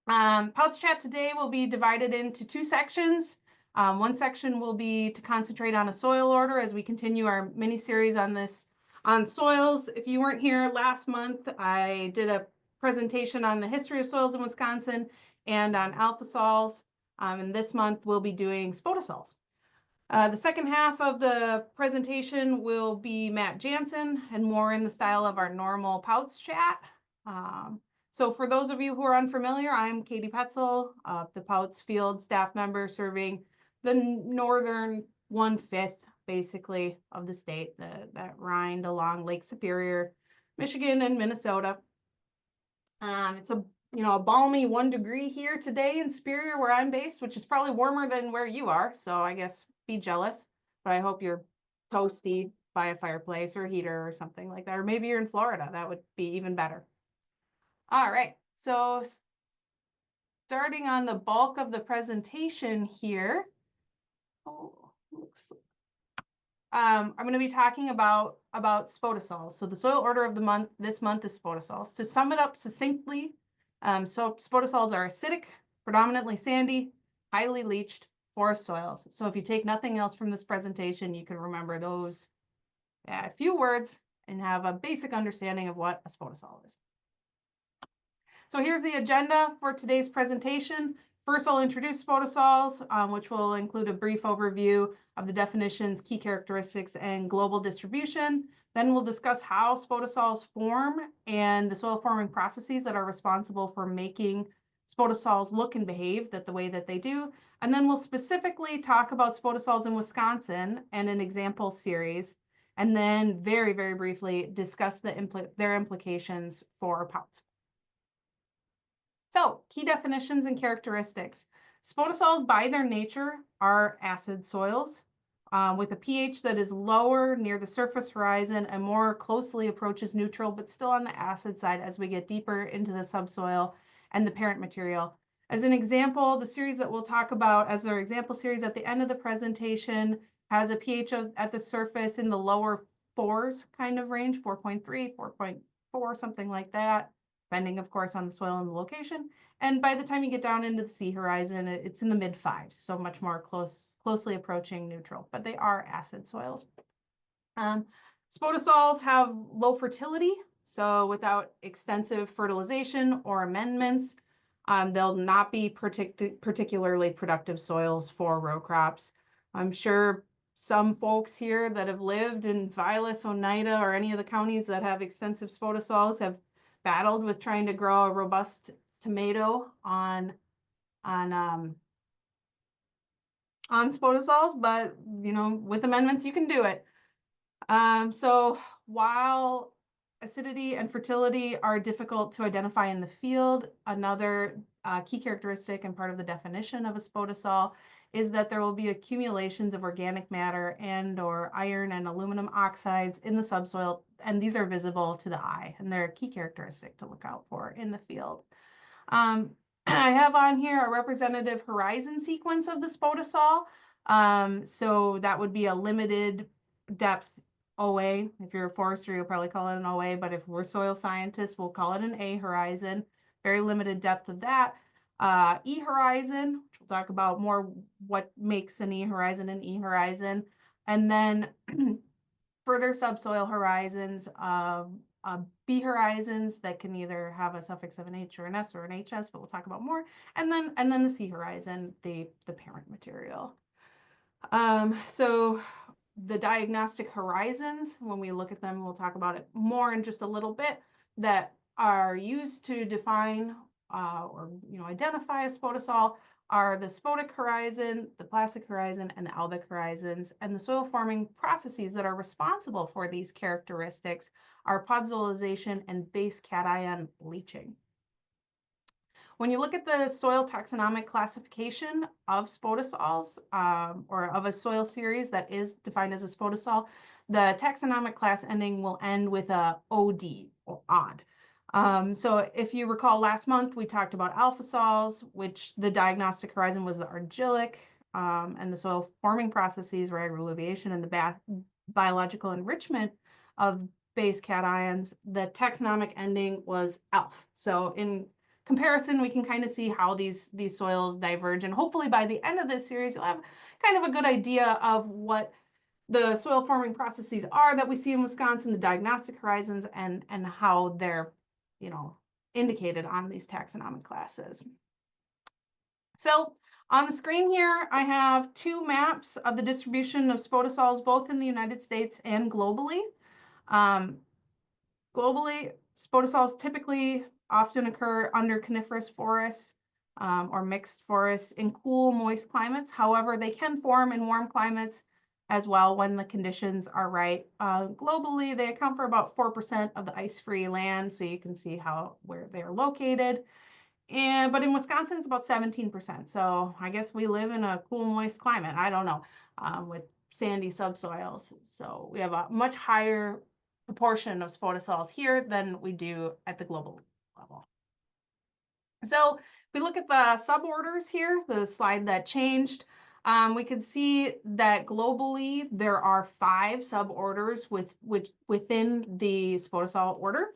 POWTS chat today will be divided into two sections. One section will be to concentrate on a soil order as we continue our mini series on soils. If you weren't here last month, I did a presentation on the history of soils in Wisconsin and on alpha soils. And this month we'll be doing spotosols. The second half of the presentation will be Matt Jansen and more in the style of our normal POWTS chat. So for those of you who are unfamiliar, I'm Katie Petzel, the POWTS field staff member serving the northern 1/5, basically, of the state, that rind along Lake Superior, Michigan, and Minnesota. It's a balmy 1 degree here today in Superior where I'm based, which is probably warmer than where you are. So I guess be jealous, but I hope you're toasty by a fireplace or a heater or something like that. Or maybe you're in Florida. That would be even better. All right. So starting on the bulk of the presentation here. I'm going to be talking about spotosols. So the soil order of the month this month is spotosols. To sum it up succinctly, so spotosols are acidic, predominantly sandy, highly leached forest soils. So if you take nothing else from this presentation, you can remember those few words and have a basic understanding of what a spotosol is. So here's the agenda for today's presentation. First, I'll introduce spotosols, which will include a brief overview of the definitions, key characteristics, and global distribution. Then we'll discuss how spotosols form and the soil forming processes that are responsible for making spotosols look and behave the way that they do. And then we'll specifically talk about spotosols in Wisconsin and an example series. And then very, very briefly discuss their implications for POWTS. So, key definitions and characteristics. Spotosols, by their nature, are acid soils with a pH that is lower near the surface horizon and more closely approaches neutral, but still on the acid side as we get deeper into the subsoil and the parent material. As an example, the series that we'll talk about as our example series at the end of the presentation has a pH at the surface in the lower 4s kind of range, 4.3, 4.4, something like that, depending, of course, on the soil and the location. And by the time you get down into the sea horizon, it's in the mid 5s, so much more closely approaching neutral, but they are acid soils. Spotosols have low fertility, so without extensive fertilization or amendments, they'll not be particularly productive soils for row crops. I'm sure some folks here that have lived in Vilas, Oneida, or any of the counties that have extensive spotosols have battled with trying to grow a robust tomato on spotosols, but with amendments you can do it. So while acidity and fertility are difficult to identify in the field, another key characteristic and part of the definition of a spotosol is that there will be accumulations of organic matter and/or iron and aluminum oxides in the subsoil, and these are visible to the eye, and they're a key characteristic to look out for in the field. I have on here a representative horizon sequence of the spotosol. So that would be a limited depth OA. If you're a forester, you'll probably call it an OA, but if we're soil scientists, we'll call it an A horizon. Very limited depth of that. E horizon, which we'll talk about more what makes an E horizon an E horizon. And then further subsoil horizons, B horizons that can either have a suffix of an H or an S or an HS, but we'll talk about more. And then the C horizon, the parent material. So the diagnostic horizons, when we look at them, we'll talk about it more in just a little bit, that are used to define or identify a spotosol are the spotic horizon, the plastic horizon, and the albic horizons. And the soil forming processes that are responsible for these characteristics are podzolization and base cation leaching. When you look at the soil taxonomic classification of spotosols, or of a soil series that is defined as a spotosol, the taxonomic class ending will end with a OD, or odd. So if you recall last month, we talked about alpha sols, which the diagnostic horizon was the argillic, and the soil forming processes were aggregaation and the biological enrichment of base cations. The taxonomic ending was ALF. So in comparison, we can kind of see how these soils diverge. And hopefully by the end of this series, you'll have kind of a good idea of what the soil forming processes are that we see in Wisconsin, the diagnostic horizons, and how they're, indicated on these taxonomic classes. So on the screen here, I have two maps of the distribution of spodosols, both in the United States and globally. Globally, spodosols typically often occur under coniferous forests or mixed forests in cool, moist climates. However, they can form in warm climates as well when the conditions are right. Globally, they account for about 4% of the ice-free land, so you can see where they're located. But in Wisconsin, it's about 17%. So I guess we live in a cool, moist climate. I don't know, with sandy subsoils. So we have a much higher proportion of spodosols here than we do at the global level. So if we look at the suborders here, the slide that changed, we can see that globally there are 5 suborders within the spodosol order.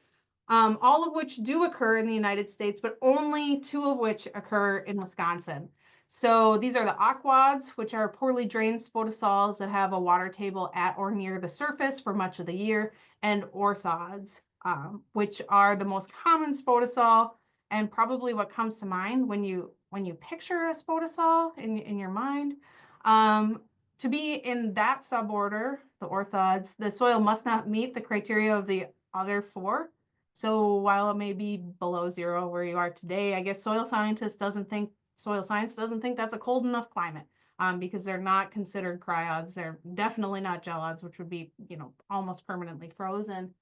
All of which do occur in the United States, but only 2 of which occur in Wisconsin. So these are the aquads, which are poorly drained spodosols that have a water table at or near the surface for much of the year, and orthods, which are the most common spodosol and probably what comes to mind when you picture a spodosol in your mind. To be in that suborder, the orthods, the soil must not meet the criteria of the other 4. So while it may be below 0 where you are today, I guess soil science doesn't think that's a cold enough climate, because they're not considered cryods. They're definitely not gelods, which would be, almost permanently frozen.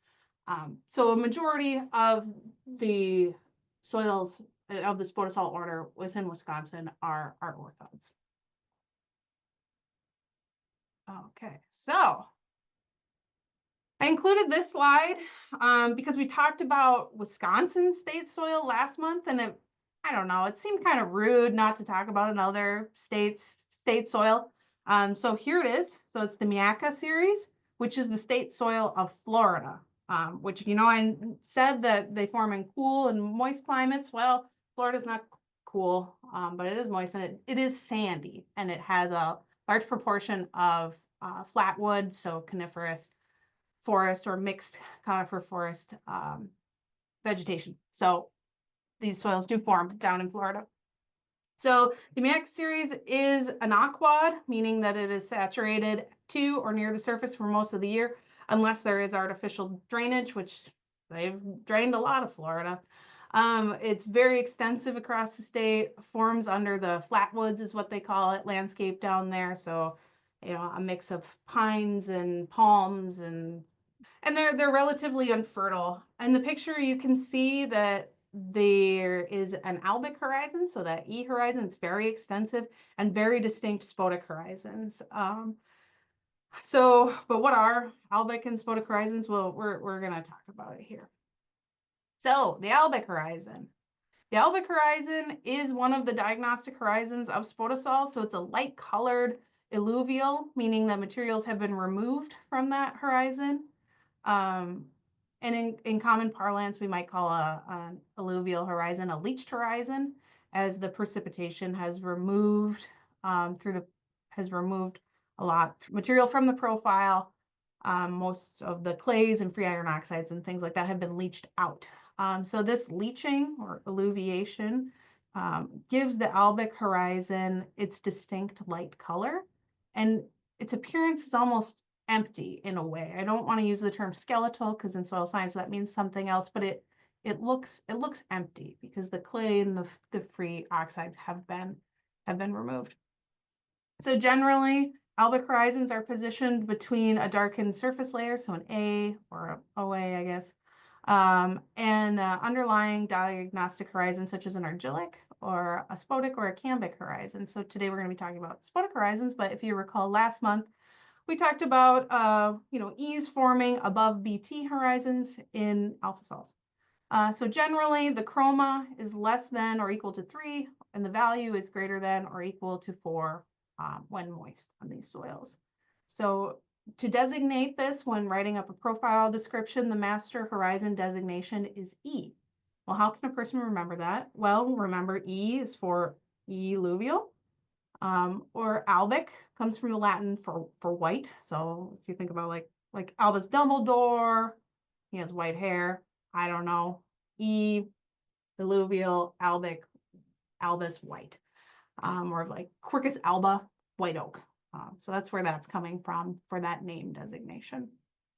So a majority of the soils of the spodosol order within Wisconsin are orthods. Okay, so I included this slide because we talked about Wisconsin state soil last month, and I don't know, it seemed kind of rude not to talk about another state's state soil. So here it is. So it's the Miaka series, which is the state soil of Florida, which, I said that they form in cool and moist climates. Well, Florida's not cool, but it is moist, and it is sandy, and it has a large proportion of flatwood, so coniferous forest or mixed conifer forest vegetation. So these soils do form down in Florida. So the Miaka series is an aquad, meaning that it is saturated to or near the surface for most of the year, unless there is artificial drainage, which they've drained a lot of Florida. It's very extensive across the state, forms under the flatwoods is what they call it, landscape down there. So, a mix of pines and palms and they're relatively unfertile. In the picture, you can see that there is an albic horizon, so that E horizon is very extensive and very distinct spodic horizons. But what are albic and spodic horizons? Well, we're going to talk about it here. So the albic horizon. The albic horizon is one of the diagnostic horizons of spodosol, so it's a light-colored alluvial, meaning that materials have been removed from that horizon. And in common parlance, we might call an alluvial horizon a leached horizon, as the precipitation has removed a lot material from the profile. Most of the clays and free iron oxides and things like that have been leached out. So this leaching or alluviation gives the albic horizon its distinct light color, and its appearance is almost empty in a way. I don't want to use the term skeletal because in soil science that means something else, but it looks empty because the clay and the free oxides have been removed. So generally, albic horizons are positioned between a darkened surface layer, so an A or an OA, I guess, and underlying diagnostic horizons such as an argillic or a spodic or a cambic horizon. So today we're going to be talking about spodic horizons, but if you recall last month, we talked about E's forming above BT horizons in alpha sols. So generally, the chroma is less than or equal to 3, and the value is greater than or equal to 4 when moist on these soils. So to designate this when writing up a profile description, the master horizon designation is E. Well, how can a person remember that? Well, remember E is for eluvial, or albic comes from the Latin for white. So if you think about like Albus Dumbledore, he has white hair. I don't know. E, alluvial, albic, albus, white, or like Quercus alba, white oak. So that's where that's coming from for that name designation.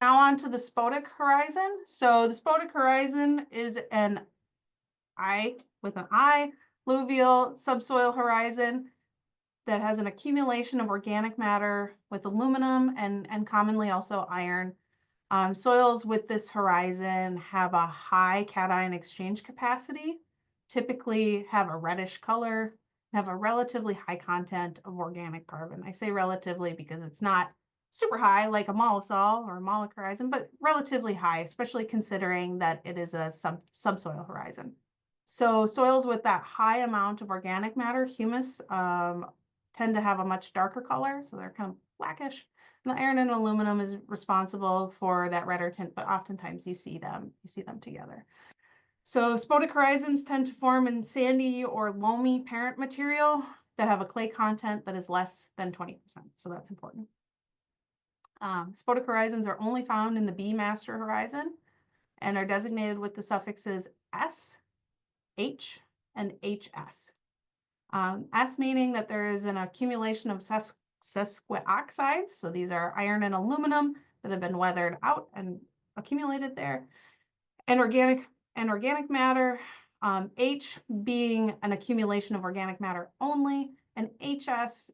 Now on to the spodec horizon. So the spodec horizon is an I with an I, alluvial subsoil horizon that has an accumulation of organic matter with aluminum and commonly also iron. Soils with this horizon have a high cation exchange capacity, typically have a reddish color, have a relatively high content of organic carbon. I say relatively because it's not super high like a mollisol or a molic horizon, but relatively high, especially considering that it is a subsoil horizon. So soils with that high amount of organic matter, humus, tend to have a much darker color, so they're kind of blackish. And the iron and aluminum is responsible for that redder tint, but oftentimes you see them together. So spodec horizons tend to form in sandy or loamy parent material that have a clay content that is less than 20%. So that's important. Spodec horizons are only found in the B master horizon and are designated with the suffixes S, H, and HS. S meaning that there is an accumulation of sesquioxides. So these are iron and aluminum that have been weathered out and accumulated there. And organic matter. H being an accumulation of organic matter only. And HS,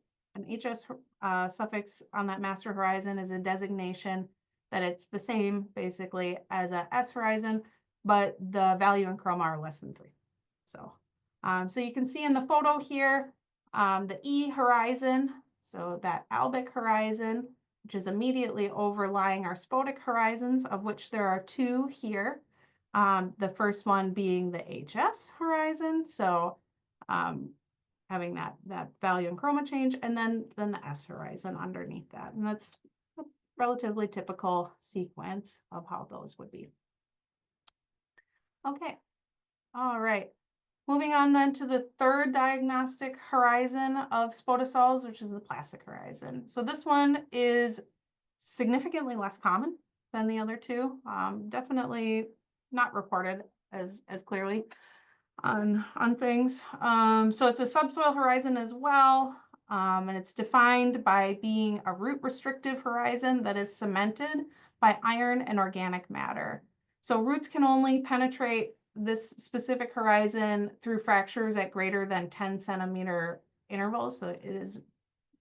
suffix on that master horizon is a designation that it's the same basically as a S horizon, but the value in chroma are less than 3. So you can see in the photo here, the E horizon, so that albic horizon, which is immediately overlying our spodec horizons, of which there are 2 here. The first one being the HS horizon, so having that value in chroma change, and then the S horizon underneath that. And that's a relatively typical sequence of how those would be. Okay, all right. Moving on then to the third diagnostic horizon of spodosols, which is the plastic horizon. So this one is significantly less common than the other 2. Definitely not reported as clearly on things. So it's a subsoil horizon as well, and it's defined by being a root restrictive horizon that is cemented by iron and organic matter. So roots can only penetrate this specific horizon through fractures at greater than 10 centimeter intervals. So it is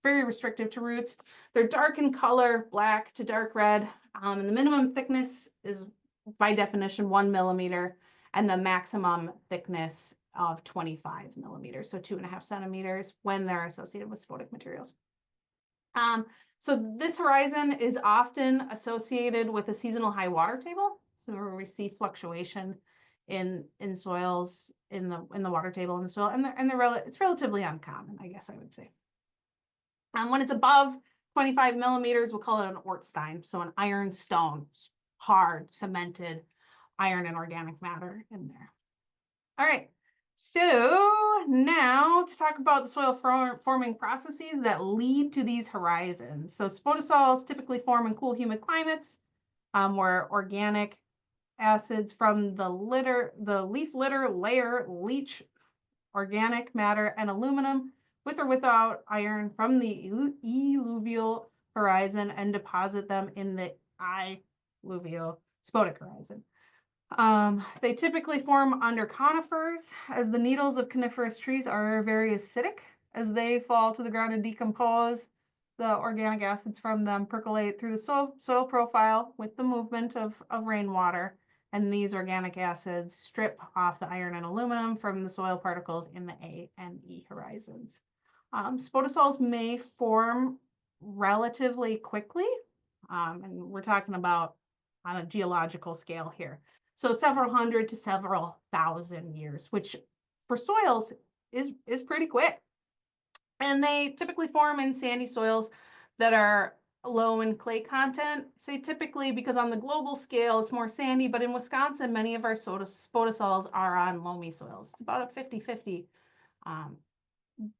very restrictive to roots. They're dark in color, black to dark red, and the minimum thickness is by definition 1 millimeter, and the maximum thickness of 25 millimeters, so 2.5 centimeters when they're associated with spodec materials. So this horizon is often associated with a seasonal high water table. So where we see fluctuation in soils in the water table in the soil, and it's relatively uncommon, I guess I would say. When it's above 25 millimeters, we'll call it an Ortstein, so an iron stone, hard, cemented iron and organic matter in there. All right, so now to talk about the soil forming processes that lead to these horizons. So spodosols typically form in cool, humid climates where organic acids from the leaf litter layer leach organic matter and aluminum with or without iron from the eluvial horizon and deposit them in the alluvial spodec horizon. They typically form under conifers, as the needles of coniferous trees are very acidic. As they fall to the ground and decompose, the organic acids from them percolate through the soil profile with the movement of rainwater, and these organic acids strip off the iron and aluminum from the soil particles in the A and E horizons. Spodosols may form relatively quickly, and we're talking about on a geological scale here. So several hundred to several thousand years, which for soils is pretty quick. And they typically form in sandy soils that are low in clay content. Say typically because on the global scale it's more sandy, but in Wisconsin, many of our spodosols are on loamy soils. It's about a 50-50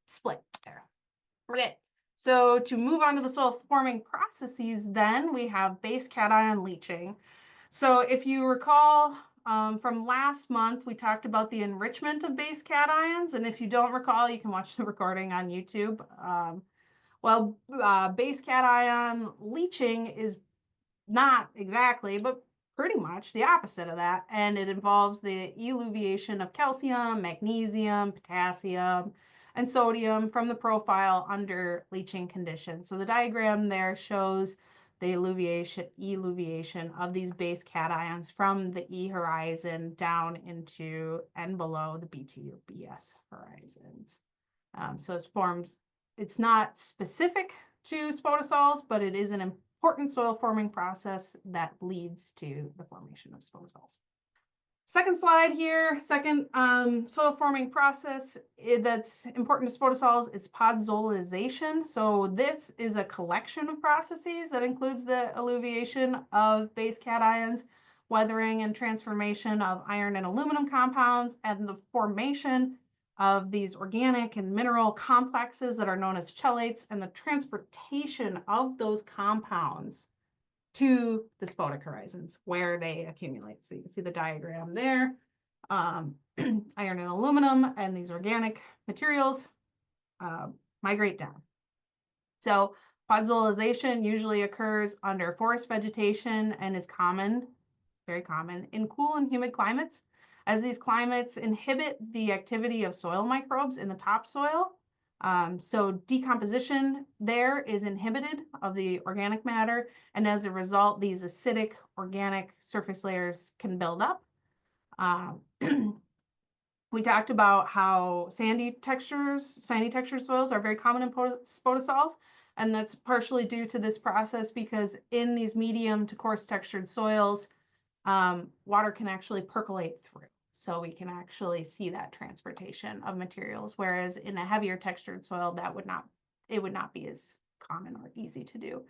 split there. Okay, so to move on to the soil forming processes, then we base cation leaching. So if you recall from last month, we talked about the enrichment of base cations. And if you don't recall, you can watch the recording on YouTube. Base cation leaching is not exactly, but pretty much the opposite of that. And it involves the eluviation of calcium, magnesium, potassium, and sodium from the profile under leaching conditions. So the diagram there shows the eluviation of these base cations from the E horizon down into and below the BT or BS horizons. So it forms, it's not specific to spodosols, but it is an important soil forming process that leads to the formation of spodosols. Second slide here, second soil forming process that's important to spodosols is podzolization. So this is a collection of processes that includes the eluviation of base cations, weathering and transformation of iron and aluminum compounds, and the formation of these organic and mineral complexes that are known as chelates, and the transportation of those compounds to the spodec horizons where they accumulate. So you can see the diagram there. Iron and aluminum and these organic materials migrate down. So podzolization usually occurs under forest vegetation and is common, very common, in cool and humid climates, as these climates inhibit the activity of soil microbes in the topsoil. So decomposition there is inhibited of the organic matter, and as a result, these acidic organic surface layers can build up. We talked about how sandy textured soils are very common in spodosols, and that's partially due to this process because in these medium to coarse textured soils, water can actually percolate through. So we can actually see that transportation of materials, whereas in a heavier textured soil, it would not be as common or easy to do.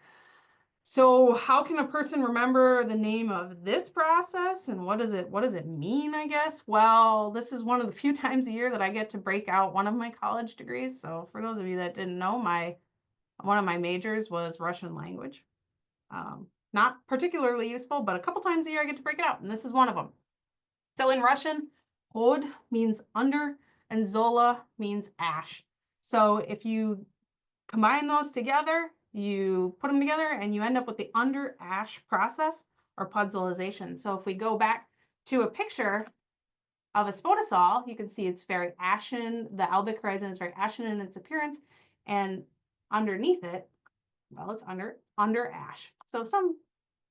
So how can a person remember the name of this process and what does it mean, I guess? Well, this is one of the few times a year that I get to break out one of my college degrees. So for those of you that didn't know, one of my majors was Russian language. Not particularly useful, but a couple times a year I get to break it out, and this is one of them. So in Russian, hod means under and zola means ash. So if you combine those together, you put them together and you end up with the under ash process or podzolization. So if we go back to a picture of a spodosol, you can see it's very ashen. The albic horizon is very ashen in its appearance, and underneath it, well, it's under ash. So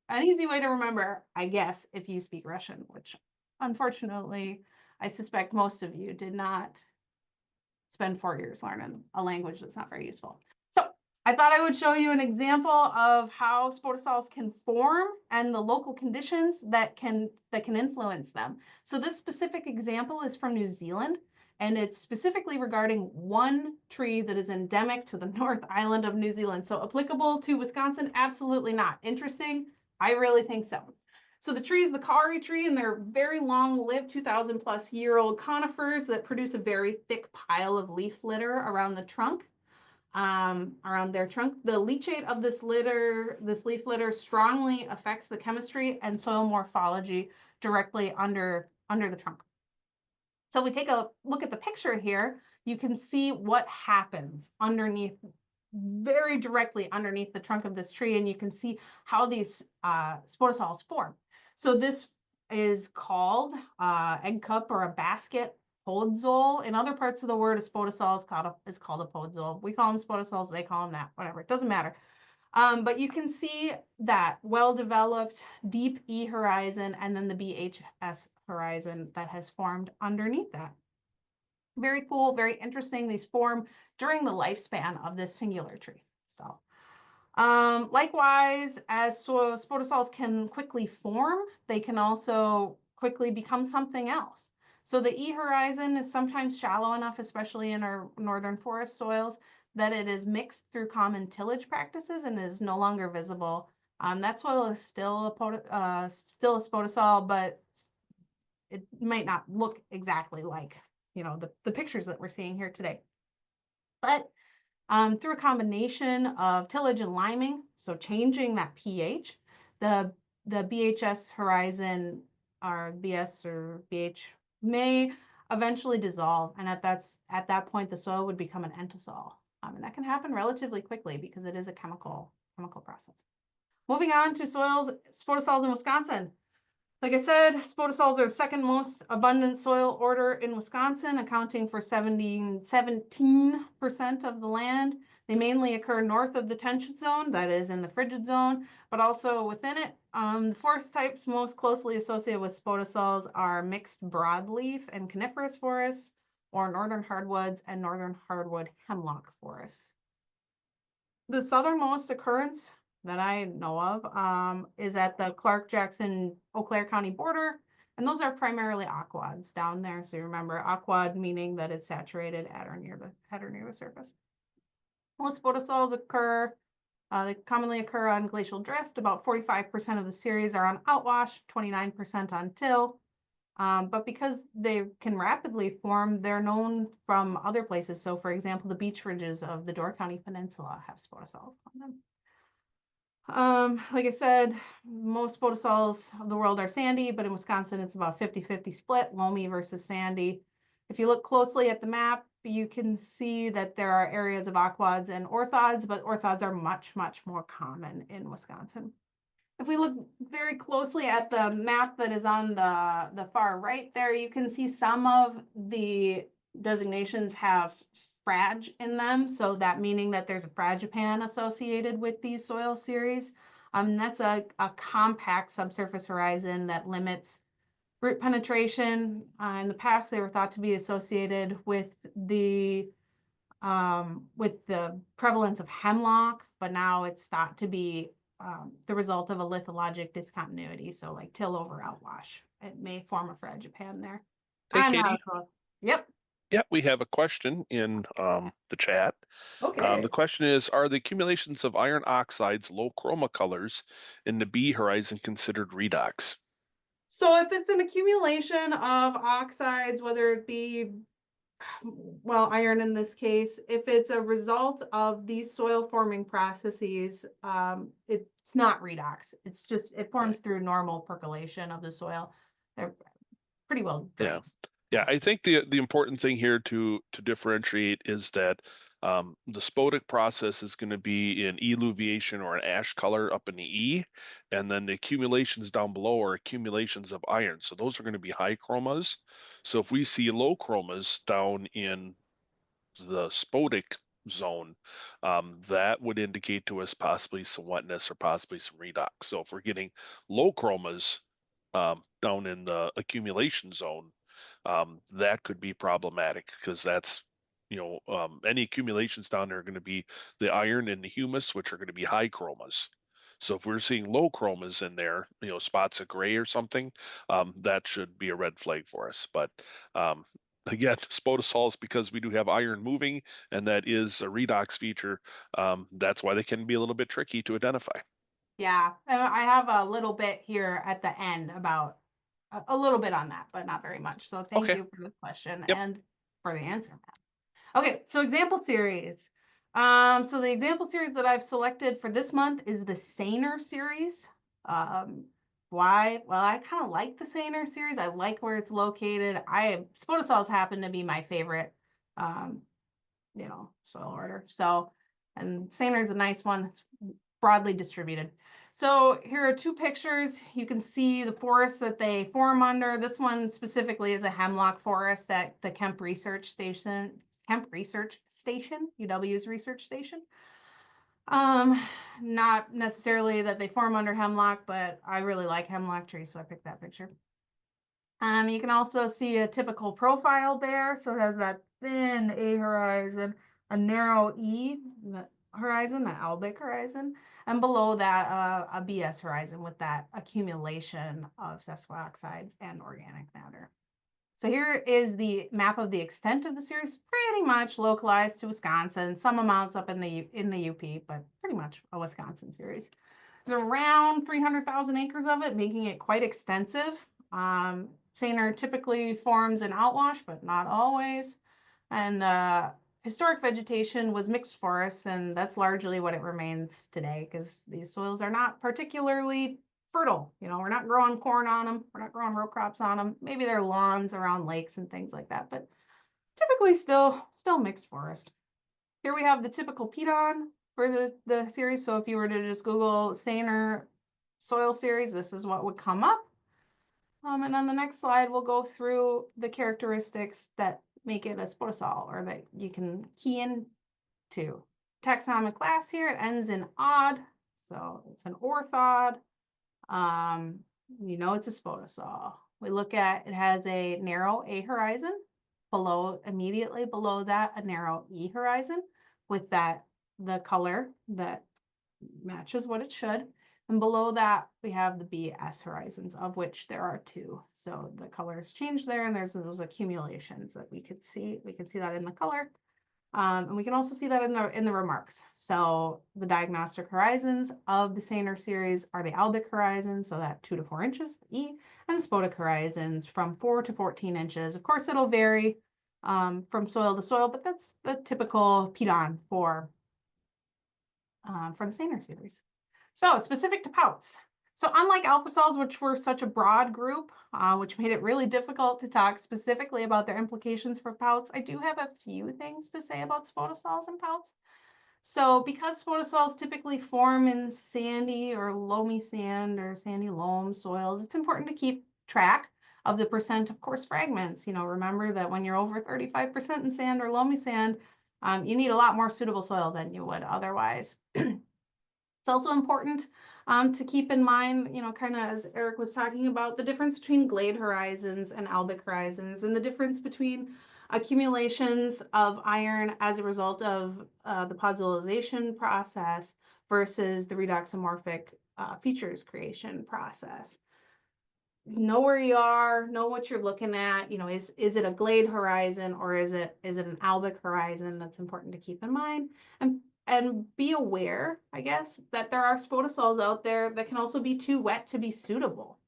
an easy way to remember, I guess, if you speak Russian, which unfortunately, I suspect most of you did not spend 4 years learning a language that's not very useful. So I thought I would show you an example of how spodosols can form and the local conditions that can influence them. So this specific example is from New Zealand, and it's specifically regarding one tree that is endemic to the North Island of New Zealand. So applicable to Wisconsin? Absolutely not. Interesting? I really think so. So the tree is the kauri tree, and they're very long-lived, 2,000-plus-year-old conifers that produce a very thick pile of leaf litter around the trunk, around their trunk. The leachate of this leaf litter, strongly affects the chemistry and soil morphology directly under the trunk. So we take a look at the picture here. You can see what happens underneath, very directly underneath the trunk of this tree, and you can see how these spodosols form. So this is called egg cup or a basket podzol. In other parts of the world, a spodosol is called a podzol. We call them spodosols, they call them that, whatever, it doesn't matter. But you can see that well-developed deep E horizon and then the BHS horizon that has formed underneath that. Very cool, very interesting. These form during the lifespan of this singular tree. So likewise, as spodosols can quickly form, they can also quickly become something else. So the E horizon is sometimes shallow enough, especially in our northern forest soils, that it is mixed through common tillage practices and is no longer visible. That soil is still a spodosol, but it might not look exactly like, the pictures that we're seeing here today. But through a combination of tillage and liming, so changing that pH, the BHS horizon, or BS or BH, may eventually dissolve, and at that point the soil would become an entasol, and that can happen relatively quickly because it is a chemical process. Moving on to spodosols in Wisconsin. Like I said, spodosols are the second most abundant soil order in Wisconsin, accounting for 17% of the land. They mainly occur north of the tension zone, that is in the frigid zone, but also within it. The forest types most closely associated with spodosols are mixed broadleaf and coniferous forests, or northern hardwoods and northern hardwood hemlock forests. The southernmost occurrence that I know of is at the Clark-Jackson-Eau Claire County border, and those are primarily aquads down there. So you remember aquad meaning that it's saturated at or near the surface. Most spodosols they commonly occur on glacial drift. About 45% of the series are on outwash, 29% on till. But because they can rapidly form, they're known from other places. So for example, the beach ridges of the Door County Peninsula have spodosols on them. Like I said, most spodosols of the world are sandy, but in Wisconsin, it's about 50-50 split, loamy versus sandy. If you look closely at the map, you can see that there are areas of aquads and orthods, but orthods are much, much more common in Wisconsin. If we look very closely at the map that is on the far right there, you can see some of the designations have frag in them. So that meaning that there's a fragipan associated with these soil series. That's a compact subsurface horizon that limits root penetration. In the past, they were thought to be associated with the prevalence of hemlock, but now it's thought to be the result of a lithologic discontinuity. So like till over outwash, it may form a fragipan there. Hey, I'm Katie. not. Yep. Yeah, we have a question in the chat. Okay. The question is, are the accumulations of iron oxides low chroma colors in the B horizon considered redox? So if it's an accumulation of oxides, whether it be, well, iron in this case, if it's a result of these soil forming processes, it's not redox. It's just, it forms through normal percolation of the soil. They're pretty well Yeah. drained. Yeah, Yes. I think the important thing here to differentiate is that the spodec process is going to be in eluviation or an ash color up in the E, and then the accumulations down below are accumulations of iron. So those are going to be high chromas. So if we see low chromas down in the spodec zone, that would indicate to us possibly some wetness or possibly some redox. So if we're getting low chromas down in the accumulation zone, that could be problematic because that's, any accumulations down there are going to be the iron and the humus, which are going to be high chromas. So if we're seeing low chromas in there, spots of gray or something, that should be a red flag for us. But again, spodosols, because we do have iron moving, and that is a redox feature, that's why they can be a little bit tricky to identify. Yeah, and I have a little bit here at the end about a little bit on that, but not very much. So thank Okay. you for the question Yep. and for the answer, Matt. Okay, so example series. So the example series that I've selected for this month is the Saner series. Why? Well, I kind of like the Saner series. I like where it's located. Spodosols happen to be my favorite, um, soil order. So, and Saner is a nice one. It's broadly distributed. So here are two pictures. You can see the forest that they form under. This one specifically is a hemlock forest at the Kemp Research Station, UW's research station. Not necessarily that they form under hemlock, but I really like hemlock trees, so I picked that picture. You can also see a typical profile there. So it has that thin A horizon, a narrow E horizon, the Albic horizon, and below that a BS horizon with that accumulation of sesquioxides and organic matter. So here is the map of the extent of the series, pretty much localized to Wisconsin, some amounts up in the UP, but pretty much a Wisconsin series. There's around 300,000 acres of it, making it quite extensive. Saner typically forms an outwash, but not always. And historic vegetation was mixed forests, and that's largely what it remains today because these soils are not particularly fertile. You know, we're not growing corn on them, we're not growing row crops on them. Maybe they're lawns around lakes and things like that, but typically still mixed forest. Here we have the typical pedon for the series. So if you were to just Google Saner soil series, this is what would come up. And on the next slide, we'll go through the characteristics that make it a spotosol or that you can key into. Taxonomic class here, it ends in odd, so it's an orthod. You know it's a spotosol. We look at, it has a narrow A horizon, immediately below that, a narrow E horizon with the color that matches what it should. And below that, we have the BS horizons, of which there are two. So the colors change there, and there's those accumulations that we could see. We can see that in the color. And we can also see that in the remarks. So the diagnostic horizons of the Saner series are the albic horizon, so that 2 to 4 inches, E, and the spodec horizons from 4 to 14 inches. Of course, it'll vary from soil to soil, but that's the typical pedon for the Saner series. So specific to POWTS. So unlike alpha sols, which were such a broad group, which made it really difficult to talk specifically about their implications for POWTS, I do have a few things to say about spotosols and POWTS. So because spotosols typically form in sandy or loamy sand or sandy loam soils, it's important to keep track of the percent of coarse fragments. You know, remember that when you're over 35% in sand or loamy sand, you need a lot more suitable soil than you would otherwise. It's also important to keep in mind, you know, kind of as Eric was talking about, the difference between glade horizons and albic horizons, and the difference between accumulations of iron as a result of the podzolization process versus the redoxamorphic features creation process. Know where you are, know what you're looking at. You know, is it a glade horizon or is it an albic horizon? That's important to keep in mind. And be aware, I guess, that there are spotosols out there that can also be too wet to be suitable.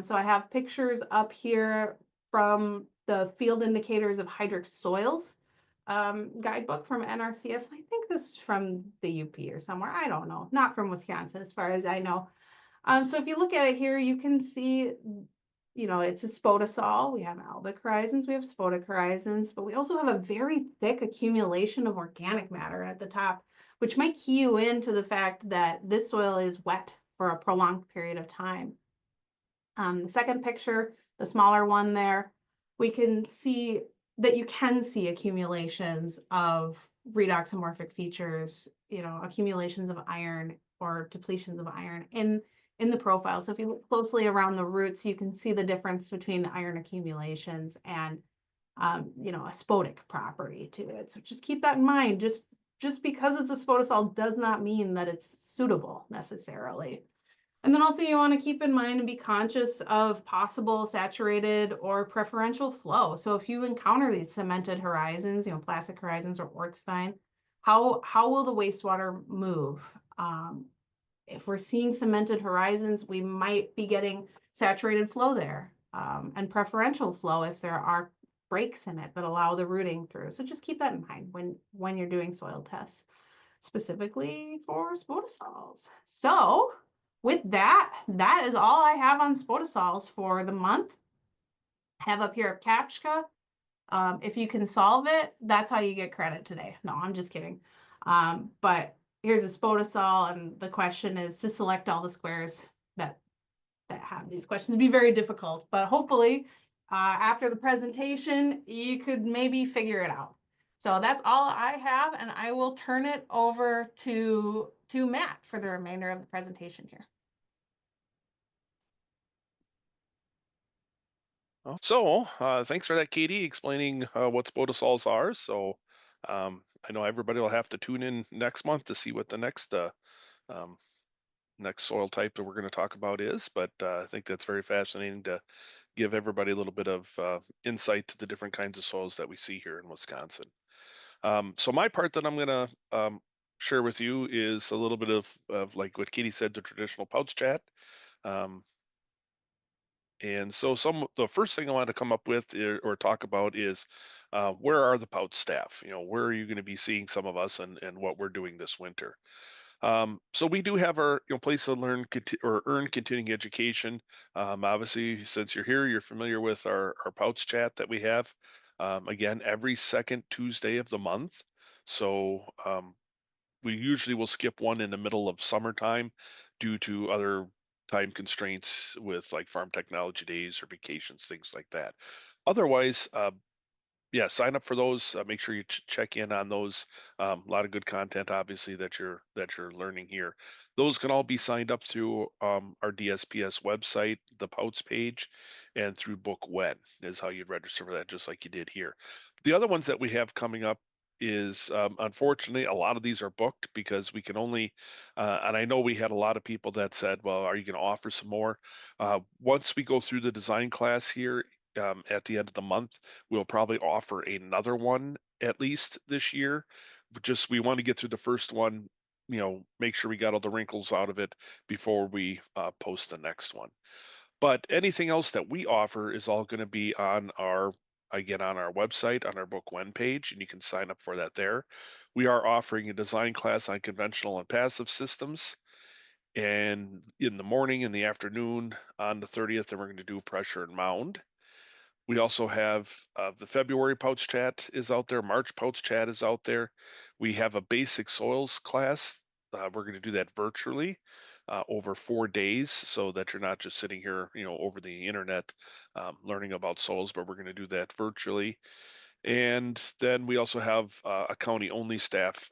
So I have pictures up here from the Field Indicators of Hydric Soils guidebook from NRCS. I think this is from the UP or somewhere. I don't know. Not from Wisconsin, as far as I know. So if you look at it here, you can see, you know, it's a spotosol. We have albic horizons, we have spodec horizons, but we also have a very thick accumulation of organic matter at the top, which might key you into the fact that this soil is wet for a prolonged period of time. The second picture, the smaller one there, we can see that you can see accumulations of redoxamorphic features, you know, accumulations of iron or depletions of iron in the profile. So if you look closely around the roots, you can see the difference between the iron accumulations and, you know, a spodec property to it. So just keep that in mind. Just because it's a spotosol does not mean that it's suitable necessarily. And then also you want to keep in mind and be conscious of possible saturated or preferential flow. So if you encounter these cemented horizons, you know, plastic horizons or Ortstein, how will the wastewater move? If we're seeing cemented horizons, we might be getting saturated flow there, and preferential flow if there are breaks in it that allow the rooting through. So just keep that in mind when you're doing soil tests, specifically for spotosols. So with that, that is all I have on spotosols for the month. I have up here a CAPTCHA. If you can solve it, that's how you get credit today. No, I'm just kidding. But here's a spotosol, and the question is to select all the squares that have these questions. It'd be very difficult, but hopefully after the presentation, you could maybe figure it out. So that's all I have, and I will turn it over to Matt for the remainder of the presentation here. So thanks for that, Katie, explaining what spotosols are. So I know everybody will have to tune in next month to see what the next next soil type that we're going to talk about is, but I think that's very fascinating to give everybody a little bit of insight to the different kinds of soils that we see here in Wisconsin. So my part that I'm gonna share with you is a little bit of like what Katie said, the traditional pouch chat. Um, and so the first thing I want to come up with or talk about is where are the pouch staff? Where are you going to be seeing some of us and what we're doing this winter? So we do have our place to learn or earn continuing education. Obviously, since you're here, you're familiar with our pouch chat that we have. Again, every second Tuesday of the month. So we usually will skip one in the middle of summertime due to other time constraints with like farm technology days or vacations, things like that. Otherwise, yeah, sign up for those. Make sure you check in on those. A lot of good content, obviously, that you're learning here. Those can all be signed up through our DSPS website, the POWTS page, and through Book When is how you'd register for that, just like you did here. The other ones that we have coming up is unfortunately a lot of these are booked because we can only and I know we had a lot of people that said, well, are you going to offer some more? Once we go through the design class here at the end of the month, we'll probably offer another one at least this year. But just we want to get through the first one, make sure we got all the wrinkles out of it before we post the next one. But anything else that we offer is all going to be on our website, on our Book When page, and you can sign up for that there. We are offering a design class on conventional and passive systems. And in the morning and the afternoon on the 30th, and we're going to do pressure and mound. We also have the February pouch chat is out there. March pouch chat is out there. We have a basic soils class. We're going to do that virtually over 4 days, so that you're not just sitting here, over the internet learning about soils, but we're going to do that virtually. And then we also have a county only staff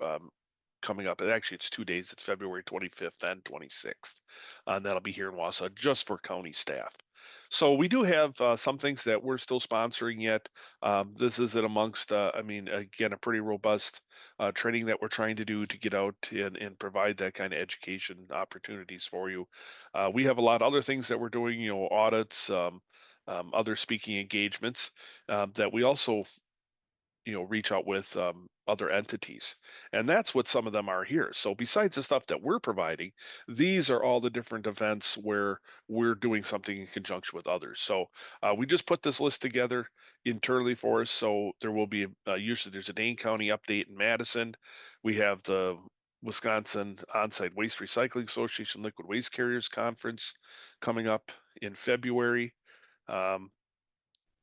coming up. And actually, it's 2 days. It's February 25th and 26th. And that'll be here in Wausau just for county staff. So we do have some things that we're still sponsoring yet. This isn't amongst, I mean, again, a pretty robust training that we're trying to do to get out and provide that kind of education opportunities for you. We have a lot of other things that we're doing, audits, other speaking engagements that we also reach out with other entities. And that's what some of them are here. So besides the stuff that we're providing, these are all the different events where we're doing something in conjunction with others. So we just put this list together internally for us. So there will be usually there's a Dane County update in Madison. We have the Wisconsin Onsite Waste Recycling Association Liquid Waste Carriers Conference coming up in February. Um,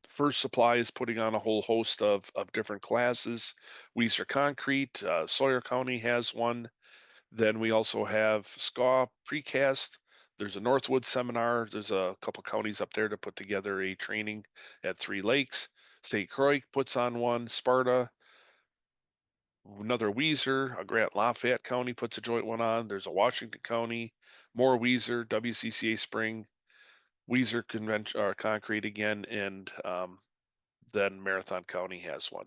First Supply is putting on a whole host of different classes. Weiser Concrete, Sawyer County has one. Then we also have SCAW Precast. There's a Northwood seminar. There's a couple counties up there to put together a training at Three Lakes. St. Croix puts on one. Sparta, another Weiser. A Grant Lafayette County puts a joint one on. There's a Washington County, more Weiser, WCCA Spring, Weiser Convention or Concrete again, and then Marathon County has one.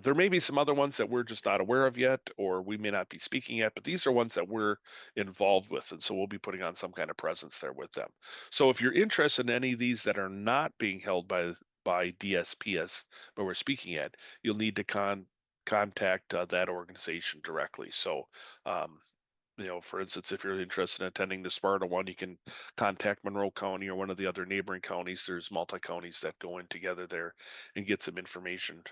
There may be some other ones that we're just not aware of yet, or we may not be speaking at, but these are ones that we're involved with, and so we'll be putting on some kind of presence there with them. So if you're interested in any of these that are not being held by DSPS, but we're speaking at, you'll need to contact that organization directly. So for instance, if you're interested in attending the Sparta one, you can contact Monroe County or one of the other neighboring counties. There's multi-counties that go in together there and get some information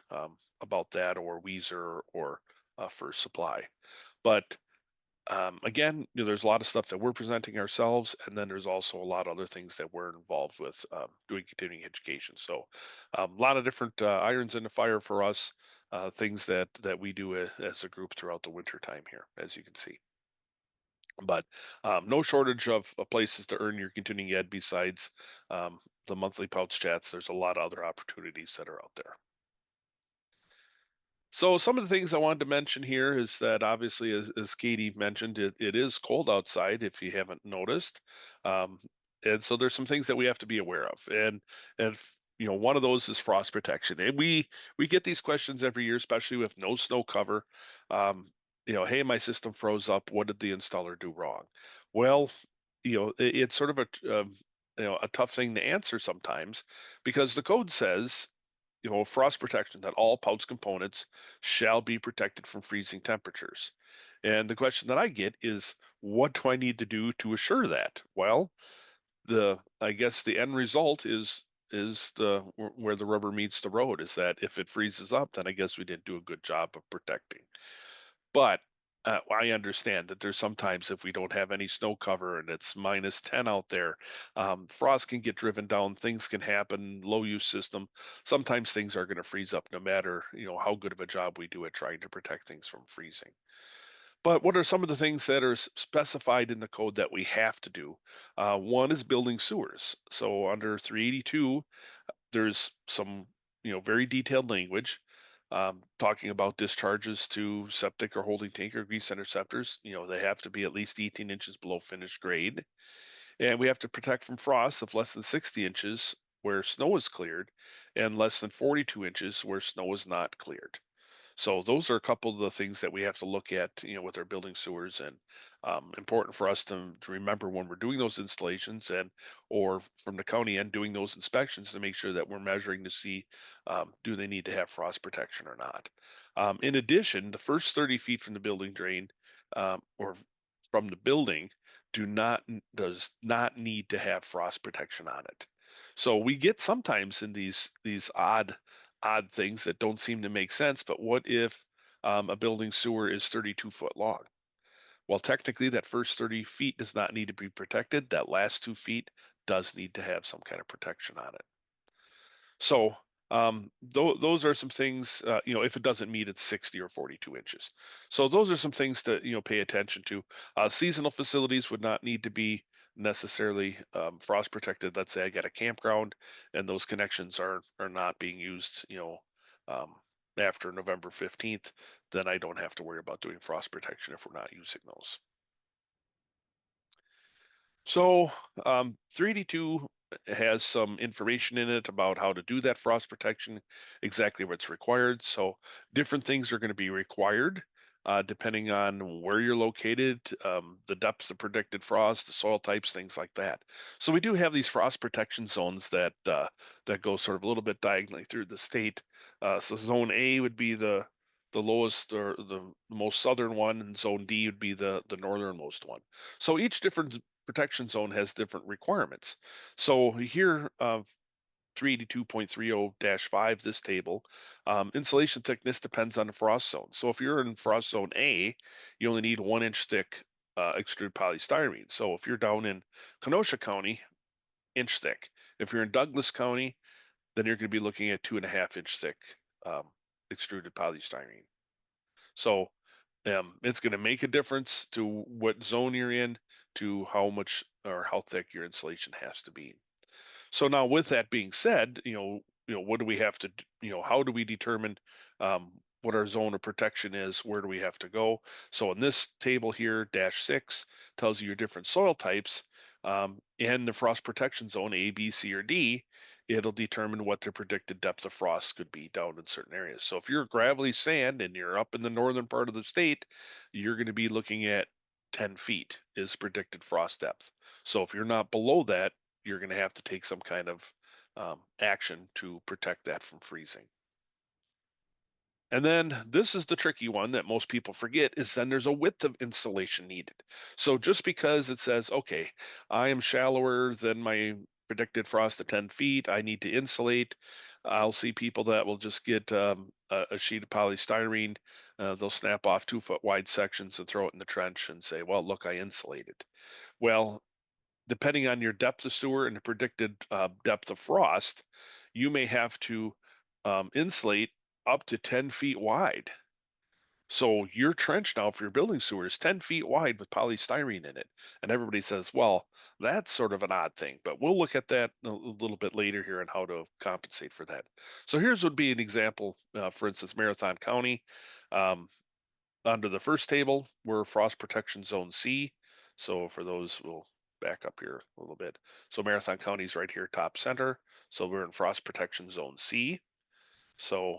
about that, or Weiser or First Supply. But again, there's a lot of stuff that we're presenting ourselves, and then there's also a lot of other things that we're involved with doing continuing education. So a lot of different irons in the fire for us, things that we do as a group throughout the winter time here, as you can see. But no shortage of places to earn your continuing ed besides the monthly pouch chats. There's a lot of other opportunities that are out there. So some of the things I wanted to mention here is that obviously, as Katie mentioned, it is cold outside if you haven't noticed. Um, and so there's some things that we have to be aware of. And one of those is frost protection. And we get these questions every year, especially with no snow cover. Hey, my system froze up. What did the installer do wrong? Well, it's sort of a tough thing to answer sometimes because the code says, frost protection, that all POWTS components shall be protected from freezing temperatures. And the question that I get is, what do I need to do to assure that? Well, I guess the end result is where the rubber meets the road, is that if it freezes up, then I guess we didn't do a good job of protecting. But I understand that there's sometimes, if we don't have any snow cover and it's -10 out there, frost can get driven down, things can happen, low use system. Sometimes things are going to freeze up no matter, how good of a job we do at trying to protect things from freezing. But what are some of the things that are specified in the code that we have to do? One is building sewers. So under 382, there's some, very detailed language talking about discharges to septic or holding tank or grease interceptors. They have to be at least 18 inches below finished grade. And we have to protect from frost of less than 60 inches where snow is cleared and less than 42 inches where snow is not cleared. So those are a couple of the things that we have to look at, with our building sewers, and important for us to remember when we're doing those installations, and or from the county end doing those inspections, to make sure that we're measuring to see, do they need to have frost protection or not. In addition, the first 30 feet from the building drain, or from the building, does not need to have frost protection on it. So we get sometimes in these odd things that don't seem to make sense. But what if a building sewer is 32-foot long? Well, technically, that first 30 feet does not need to be protected. That last 2 feet does need to have some kind of protection on it. So those are some things, if it doesn't meet its 60 or 42 inches. So those are some things to, pay attention to. Seasonal facilities would not need to be necessarily frost protected. Let's say I got a campground and those connections are not being used, um, after November 15th, then I don't have to worry about doing frost protection if we're not using those. So 382 has some information in it about how to do that frost protection, exactly what's required. So different things are going to be required depending on where you're located, the depths of predicted frost, the soil types, things like that. So we do have these frost protection zones that go sort of a little bit diagonally through the state. So Zone A would be the lowest or the most southern one, and Zone D would be the northernmost one. So each different protection zone has different requirements. So here, 382.30-5, this table, insulation thickness depends on the frost zone. So if you're in frost zone A, you only need 1 inch thick extruded polystyrene. So if you're down in Kenosha County, inch thick. If you're in Douglas County, then you're going to be looking at 2.5 inch thick um, extruded polystyrene. So it's going to make a difference to what zone you're in, to how much or how thick your insulation has to be. So now, with that being said, what do we have to, how do we determine what our zone of protection is? Where do we have to go? So in this table here, -6 tells you your different soil types. And the frost protection zone, A, B, C, or D, it'll determine what the predicted depth of frost could be down in certain areas. So if you're gravelly sand and you're up in the northern part of the state, you're going to be looking at 10 feet is predicted frost depth. So if you're not below that, you're going to have to take some kind of action to protect that from freezing. And then this is the tricky one that most people forget, is then there's a width of insulation needed. So just because it says, okay, I am shallower than my predicted frost at 10 feet, I need to insulate. I'll see people that will just get a sheet of polystyrene. They'll snap off 2 foot wide sections and throw it in the trench and say, well, look, I insulated. Well, depending on your depth of sewer and the predicted depth of frost, you may have to insulate up to 10 feet wide. So your trench now for your building sewer is 10 feet wide with polystyrene in it. And everybody says, well, that's sort of an odd thing, but we'll look at that a little bit later here and how to compensate for that. So here's would be an example, for instance, Marathon County. Um, Under the first table, we're frost protection zone C. So for those, we'll back up here a little bit. So Marathon County is right here, top center. So we're in frost protection zone C. So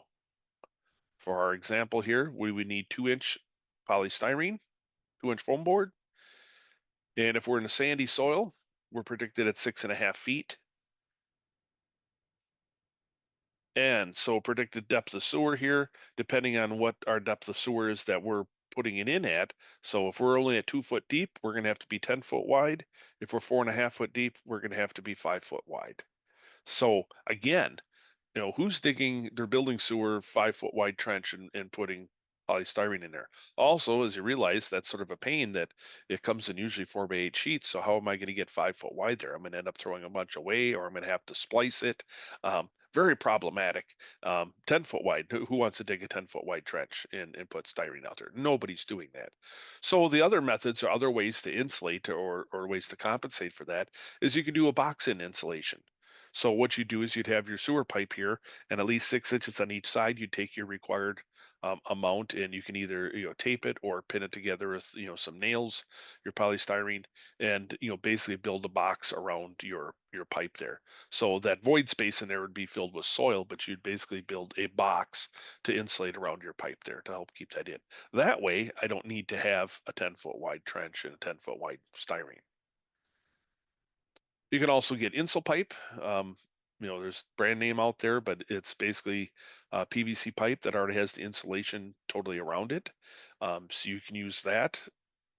for our example here, we would need 2 inch polystyrene, 2 inch foam board. And if we're in a sandy soil, we're predicted at 6.5 feet. And so predicted depth of sewer here, depending on what our depth of sewer is that we're putting it in at. So if we're only at 2 foot deep, we're going to have to be 10 foot wide. If we're 4.5 foot deep, we're going to have to be 5 foot wide. So again, who's digging their building sewer 5 foot wide trench and putting polystyrene in there? Also, as you realize, that's sort of a pain that it comes in usually 4x8 sheets. So how am I going to get 5 foot wide there? I'm going to end up throwing a bunch away, or I'm going to have to splice it. Very problematic. 10 foot wide. Who wants to dig a 10 foot wide trench and put styrene out there? Nobody's doing that. So the other methods or other ways to insulate or ways to compensate for that is you can do a box in insulation. So what you do is you'd have your sewer pipe here, and at least 6 inches on each side. You'd take your required amount, and you can either tape it or pin it together with some nails, your polystyrene, and basically build a box around your pipe there. So that void space in there would be filled with soil, but you'd basically build a box to insulate around your pipe there to help keep that in. That way, I don't need to have a 10 foot wide trench and a 10 foot wide styrene. You can also get Insulpipe. There's brand name out there, but it's basically a PVC pipe that already has the insulation totally around it. So you can use that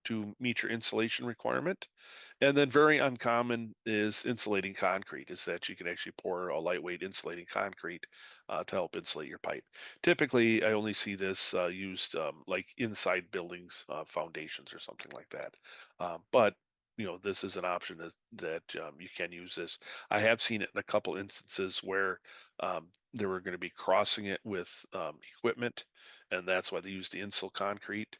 to meet your insulation requirement. And then very uncommon is insulating concrete, is that you can actually pour a lightweight insulating concrete to help insulate your pipe. Typically, I only see this used like inside buildings, foundations or something like that. But this is an option that you can use this. I have seen it in a couple instances where they were going to be crossing it with equipment, and that's why they used the insul concrete,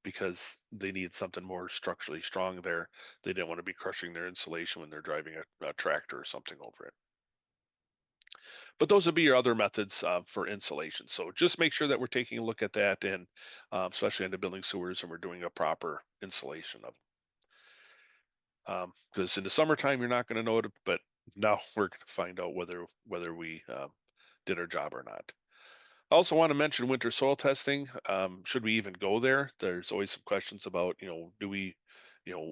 because they need something more structurally strong there. They didn't want to be crushing their insulation when they're driving a tractor or something over it. But those would be your other methods for insulation. So just make sure that we're taking a look at that, and especially in the building sewers, and we're doing a proper insulation of them. Because in the summertime you're not going to know it, but now we're going to find out whether we did our job or not. I also want to mention winter soil testing. Should we even go there? There's always some questions about, do we,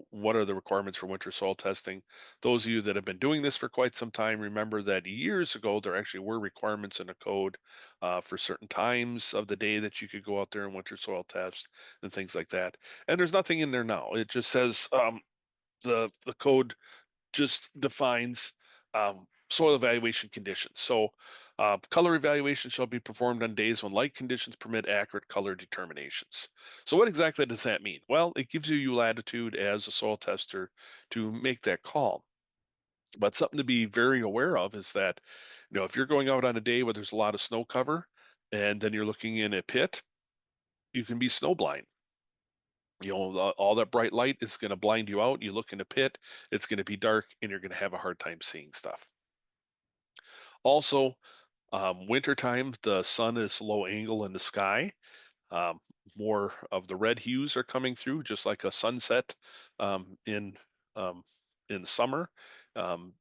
what are the requirements for winter soil testing? Those of you that have been doing this for quite some time, remember that years ago, there actually were requirements in the code for certain times of the day that you could go out there and winter soil test and things like that. And there's nothing in there now. It just says the code just defines soil evaluation conditions. So, color evaluation shall be performed on days when light conditions permit accurate color determinations. So, what exactly does that mean? Well, it gives you latitude as a soil tester to make that call. But something to be very aware of is that, if you're going out on a day where there's a lot of snow cover and then you're looking in a pit, you can be snow blind. All that bright light is going to blind you out. You look in a pit, it's going to be dark, and you're going to have a hard time seeing stuff. Also, wintertime, the sun is low angle in the sky. Um, More of the red hues are coming through, just like a sunset um, in um, in summer.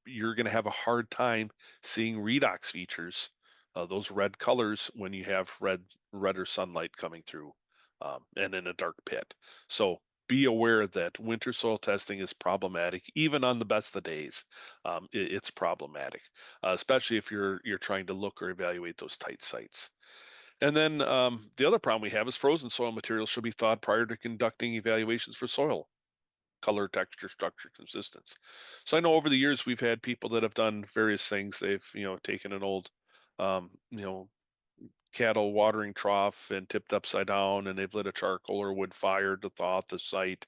You're going to have a hard time seeing redox features, those red colors, when you have redder sunlight coming through, and in a dark pit. So be aware that winter soil testing is problematic, even on the best of days. It's problematic, especially if you're trying to look or evaluate those tight sites. And then the other problem we have is frozen soil materials should be thawed prior to conducting evaluations for soil color, texture, structure, consistency. So I know over the years we've had people that have done various things. They've taken an old um, you know cattle watering trough and tipped upside down, and they've lit a charcoal or wood fire to thaw out the site.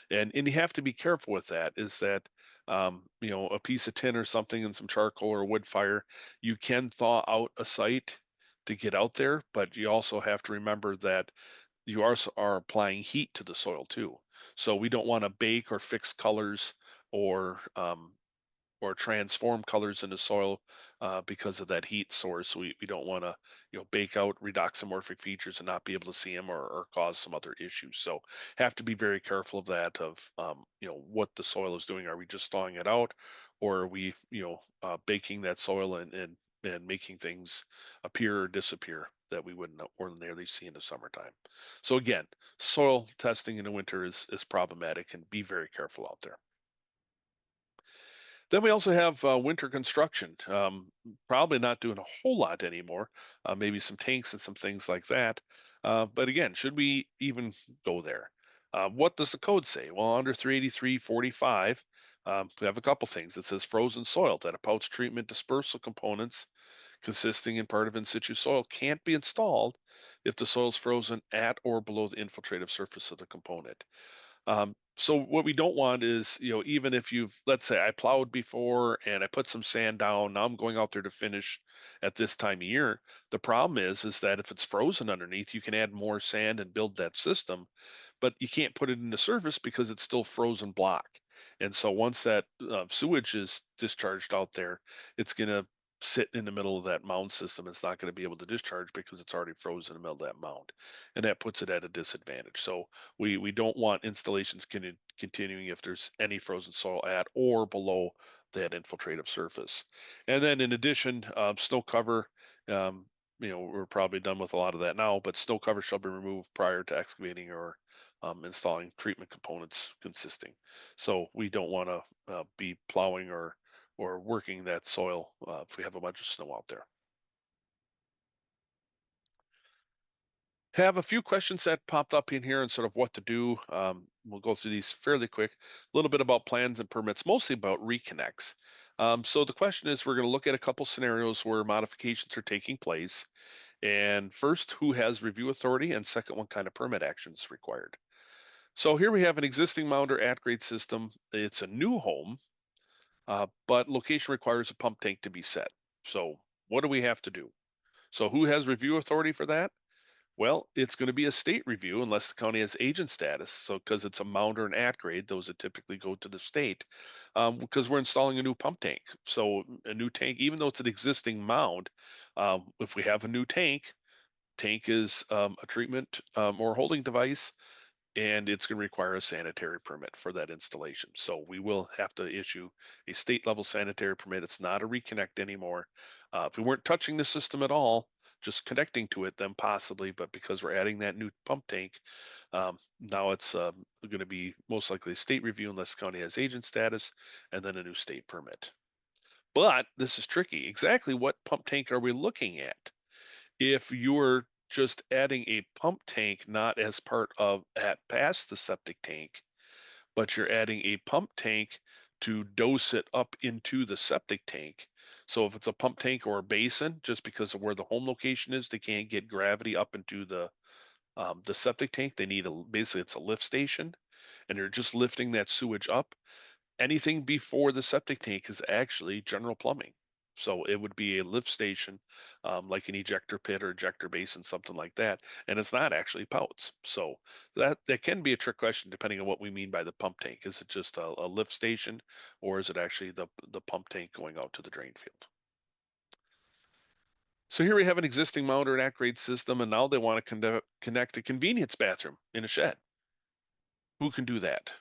And you have to be careful with that. Is that a piece of tin or something and some charcoal or wood fire, you can thaw out a site to get out there, but you also have to remember that you also are applying heat to the soil too. So we don't want to bake or fix colors or transform colors in the soil because of that heat source. We don't want to bake out redoxamorphic features and not be able to see them, or cause some other issues. So have to be very careful of that, of what the soil is doing. Are we just thawing it out, or are we baking that soil and making things appear or disappear that we wouldn't ordinarily see in the summertime? So again, soil testing in the winter is problematic, and be very careful out there. Then we also have winter construction. Probably not doing a whole lot anymore. Maybe some tanks and some things like that. But again, should we even go there? What does the code say? Well, under 383.45, we have a couple things. It says frozen soil that a POWTS treatment dispersal components consisting in part of in situ soil can't be installed if the soil is frozen at or below the infiltrative surface of the component. So what we don't want is, even if let's say I plowed before and I put some sand down, now I'm going out there to finish at this time of year. The problem is that if it's frozen underneath, you can add more sand and build that system, but you can't put it in the surface because it's still frozen block. And so once that sewage is discharged out there, it's going to sit in the middle of that mound system. It's not going to be able to discharge because it's already frozen in the middle of that mound, and that puts it at a disadvantage. So we don't want installations continuing if there's any frozen soil at or below that infiltrative surface. And then in addition, snow cover. Um, we're probably done with a lot of that now, but snow cover shall be removed prior to excavating or installing treatment components consisting. So we don't want to be plowing or working that soil if we have a bunch of snow out there. Have a few questions that popped up in here and sort of what to do. We'll go through these fairly quick. A little bit about plans and permits, mostly about reconnects. So the question is, we're going to look at a couple scenarios where modifications are taking place. And first, who has review authority, and second, what kind of permit actions required. So here we have an existing mound or at-grade system. It's a new home, but location requires a pump tank to be set. So what do we have to do? So who has review authority for that? Well, it's going to be a state review unless the county has agent status. So, because it's a mound or an at grade, those that typically go to the state, because we're installing a new pump tank. So, a new tank, even though it's an existing mound, if we have a new tank is a treatment or holding device, and it's going to require a sanitary permit for that installation. So we will have to issue a state level sanitary permit. It's not a reconnect anymore. If we weren't touching the system at all, just connecting to it, then possibly, but because we're adding that new pump tank, now it's going to be most likely a state review unless the county has agent status, and then a new state permit. But this is tricky. Exactly what pump tank are we looking at? If you're just adding a pump tank, not as part of at past the septic tank, but you're adding a pump tank to dose it up into the septic tank. So if it's a pump tank or a basin, just because of where the home location is, they can't get gravity up into the septic tank. They need basically it's a lift station, and you're just lifting that sewage up. Anything before the septic tank is actually general plumbing. So it would be a lift station, like an ejector pit or ejector basin, something like that. And it's not actually POWTS. So that can be a trick question depending on what we mean by the pump tank. Is it just a lift station, or is it actually the pump tank going out to the drain field? So here we have an existing mound or an at-grade system, and now they want to connect a convenience bathroom in a shed. Who can do that?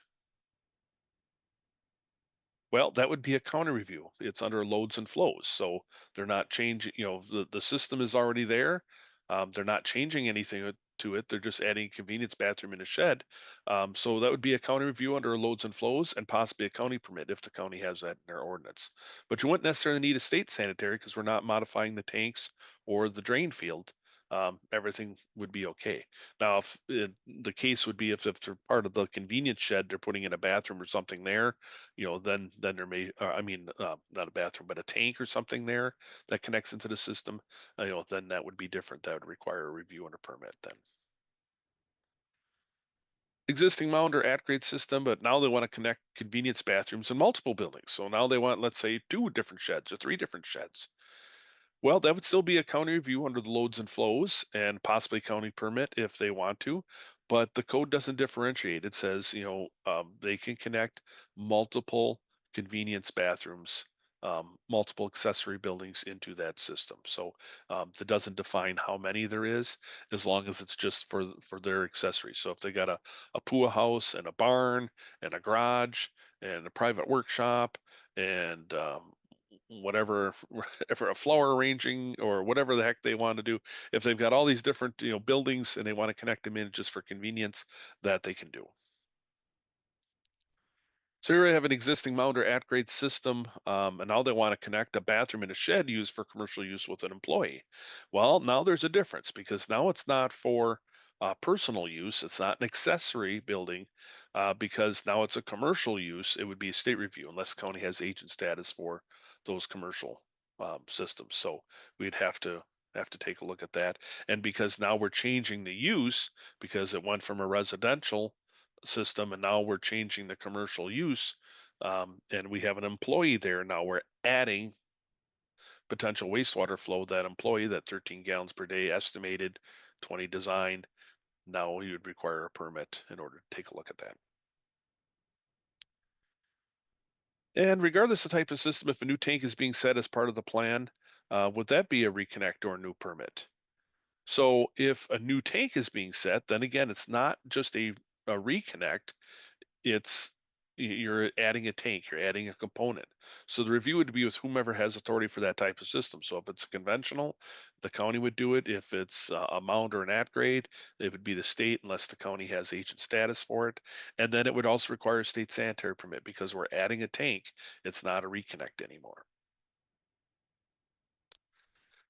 Well, that would be a counter review. It's under loads and flows. So they're not changing, the system is already there. They're not changing anything to it. They're just adding a convenience bathroom in a shed. So that would be a county review under loads and flows and possibly a county permit if the county has that in their ordinance. But you wouldn't necessarily need a state sanitary because we're not modifying the tanks or the drain field. Everything would be okay. Now, if the case would be if they're part of the convenience shed, they're putting in a bathroom or something there, then there may, I mean, not a bathroom, but a tank or something there that connects into the system, then that would be different. That would require a review and a permit then. Existing mound or at-grade system, but now they want to connect convenience bathrooms in multiple buildings. So now they want, let's say, two different sheds or three different sheds. Well, that would still be a county review under the loads and flows and possibly county permit if they want to, but the code doesn't differentiate. It says, they can connect multiple convenience bathrooms, multiple accessory buildings into that system. So that doesn't define how many there is, as long as it's just for their accessories. So if they got a pool house and a barn and a garage and a private workshop and whatever for a flower arranging or whatever the heck they want to do, if they've got all these different buildings and they want to connect them in just for convenience, that they can do. So here we have an existing mount or at-grade system, and now they want to connect a bathroom and a shed used for commercial use with an employee. Well, now there's a difference because now it's not for personal use. It's not an accessory building because now it's a commercial use. It would be a state review unless county has agent status for those commercial systems. So we'd have to take a look at that. And because now we're changing the use because it went from a residential system, and now we're changing the commercial use, and we have an employee there. Now we're adding potential wastewater flow. That employee, that 13 gallons per day estimated, 20 designed. Now you would require a permit in order to take a look at that. And regardless of type of system, if a new tank is being set as part of the plan, would that be a reconnect or a new permit? So if a new tank is being set, then again, it's not just a reconnect. It's you're adding a tank, you're adding a component. So the review would be with whomever has authority for that type of system. So if it's conventional, the county would do it. If it's a mound or an at grade, it would be the state unless the county has agent status for it. And then it would also require a state sanitary permit because we're adding a tank. It's not a reconnect anymore.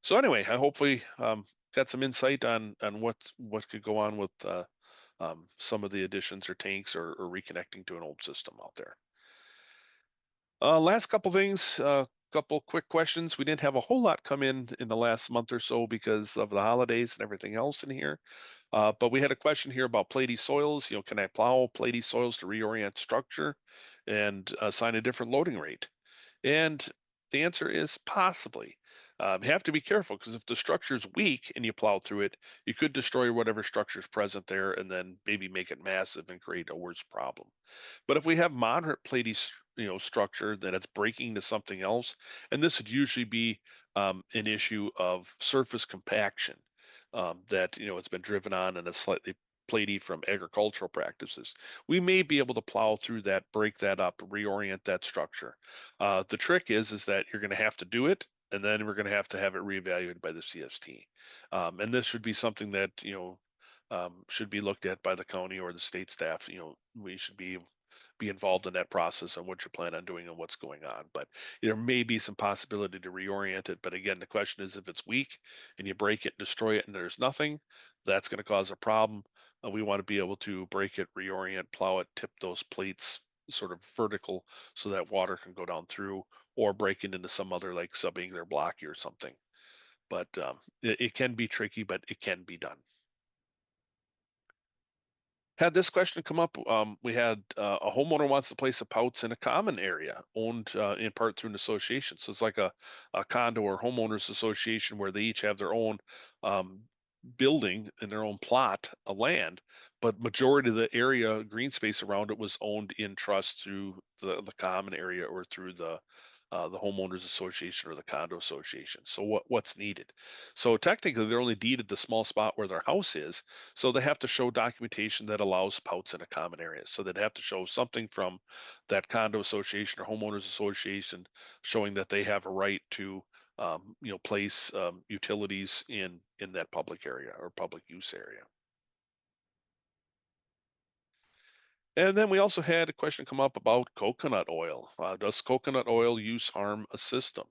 So anyway, I hopefully got some insight on what could go on with some of the additions or tanks or reconnecting to an old system out there. Last couple things, couple quick questions. We didn't have a whole lot come in the last month or so because of the holidays and everything else in here. But we had a question here about platy soils. Can I plow platy soils to reorient structure and assign a different loading rate? And the answer is possibly. You have to be careful because if the structure is weak and you plow through it, you could destroy whatever structure is present there and then maybe make it massive and create a worse problem. But if we have moderate platy, structure that it's breaking to something else, and this would usually be an issue of surface compaction that it's been driven on and it's slightly platy from agricultural practices. We may be able to plow through that, break that up, reorient that structure. The trick is that you're going to have to do it, and then we're going to have it reevaluated by the CST. And this should be something that should be looked at by the county or the state staff. We should be involved in that process and what you plan on doing and what's going on. But there may be some possibility to reorient it. But again, the question is if it's weak and you break it, destroy it, and there's nothing, that's going to cause a problem. We want to be able to break it, reorient, plow it, tip those plates sort of vertical so that water can go down through, or break it into some other like subangular blocky or something. But it can be tricky, but it can be done. Had this question come up. We had a homeowner wants to place a POWTS in a common area owned in part through an association. So it's like a condo or homeowners association where they each have their own um, building and their own plot of land, but majority of the area green space around it was owned in trust through the common area or through the homeowners association or the condo association. So what's needed? So technically, they're only deeded the small spot where their house is, so they have to show documentation that allows POWTS in a common area. So they'd have to show something from that condo association or homeowners association showing that they have a right to place utilities in that public area or public use area. And then we also had a question come up about coconut oil. Does coconut oil use harm a system?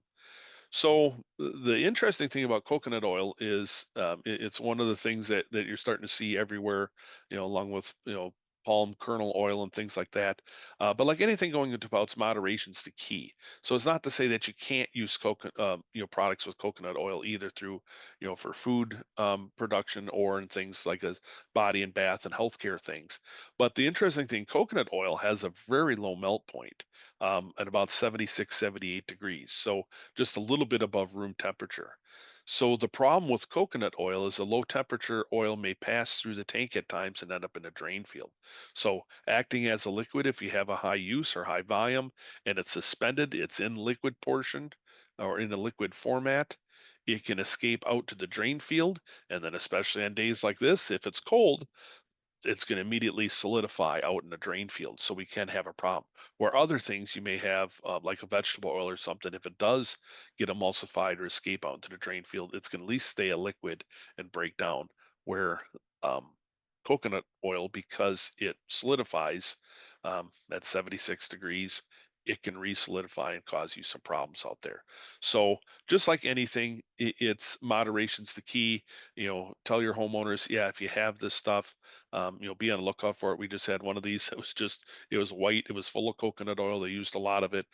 So the interesting thing about coconut oil is it's one of the things that you're starting to see everywhere, along with palm kernel oil and things like that. But like anything going into spouts, moderation's the key. So it's not to say that you can't use coconut, products with coconut oil either through, for food production or in things like as body and bath and healthcare things. But the interesting thing, coconut oil has a very low melt point at about 76, 78 degrees. So just a little bit above room temperature. So the problem with coconut oil is a low temperature oil may pass through the tank at times and end up in a drain field. So acting as a liquid, if you have a high use or high volume and it's suspended, it's in liquid portion or in a liquid format, it can escape out to the drain field. And then especially on days like this, if it's cold, it's going to immediately solidify out in the drain field. So we can have a problem. Where other things you may have, like a vegetable oil or something, if it does get emulsified or escape out into the drain field, it's going to at least stay a liquid and break down. Where um, coconut oil, because it solidifies, at 76 degrees, it can re-solidify and cause you some problems out there. So just like anything, it's moderation's the key. Tell your homeowners, yeah, if you have this stuff, be on the lookout for it. We just had one of these. It was white. It was full of coconut oil. They used a lot of it.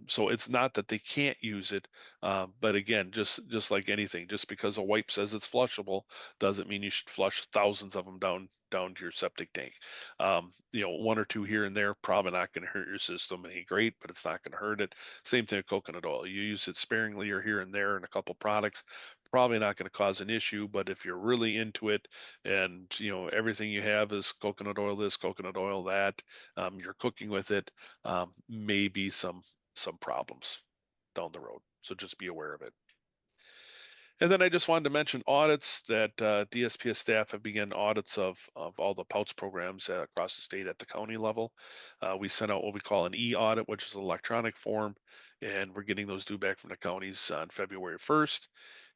So it's not that they can't use it, but again, just like anything, just because a wipe says it's flushable doesn't mean you should flush thousands of them down to your septic tank. One or two here and there probably not going to hurt your system any great, but it's not going to hurt it. Same thing with coconut oil. You use it sparingly or here and there in a couple products, probably not going to cause an issue. But if you're really into it and everything you have is coconut oil this, coconut oil that, you're cooking with it, maybe some problems down the road. So just be aware of it. And then I just wanted to mention audits that DSPS staff have begun audits of all the POWTS programs across the state at the county level. We sent out what we call an e-audit, which is an electronic form, and we're getting those due back from the counties on February 1st.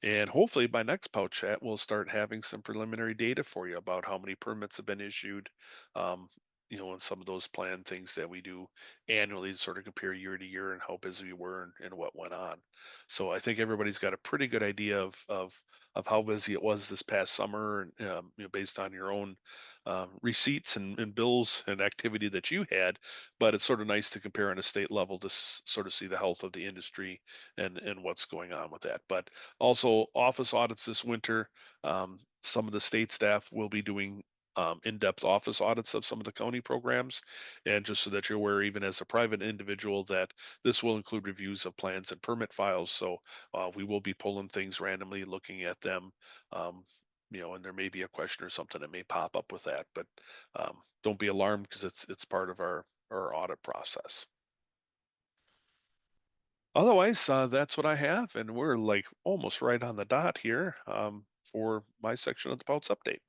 And hopefully by next POWT chat, we'll start having some preliminary data for you about how many permits have been issued, um, and some of those planned things that we do annually to sort of compare year to year and how busy we were and what went on. So I think everybody's got a pretty good idea of how busy it was this past summer, and based on your own receipts and bills and activity that you had. But it's sort of nice to compare on a state level to sort of see the health of the industry and what's going on with that. But also office audits this winter. Some of the state staff will be doing in-depth office audits of some of the county programs, and just so that you're aware, even as a private individual, that this will include reviews of plans and permit files. So we will be pulling things randomly, looking at them, and there may be a question or something that may pop up with that. But don't be alarmed because it's part of our audit process. Otherwise, that's what I have, and we're like almost right on the dot here for my section of the POTS update.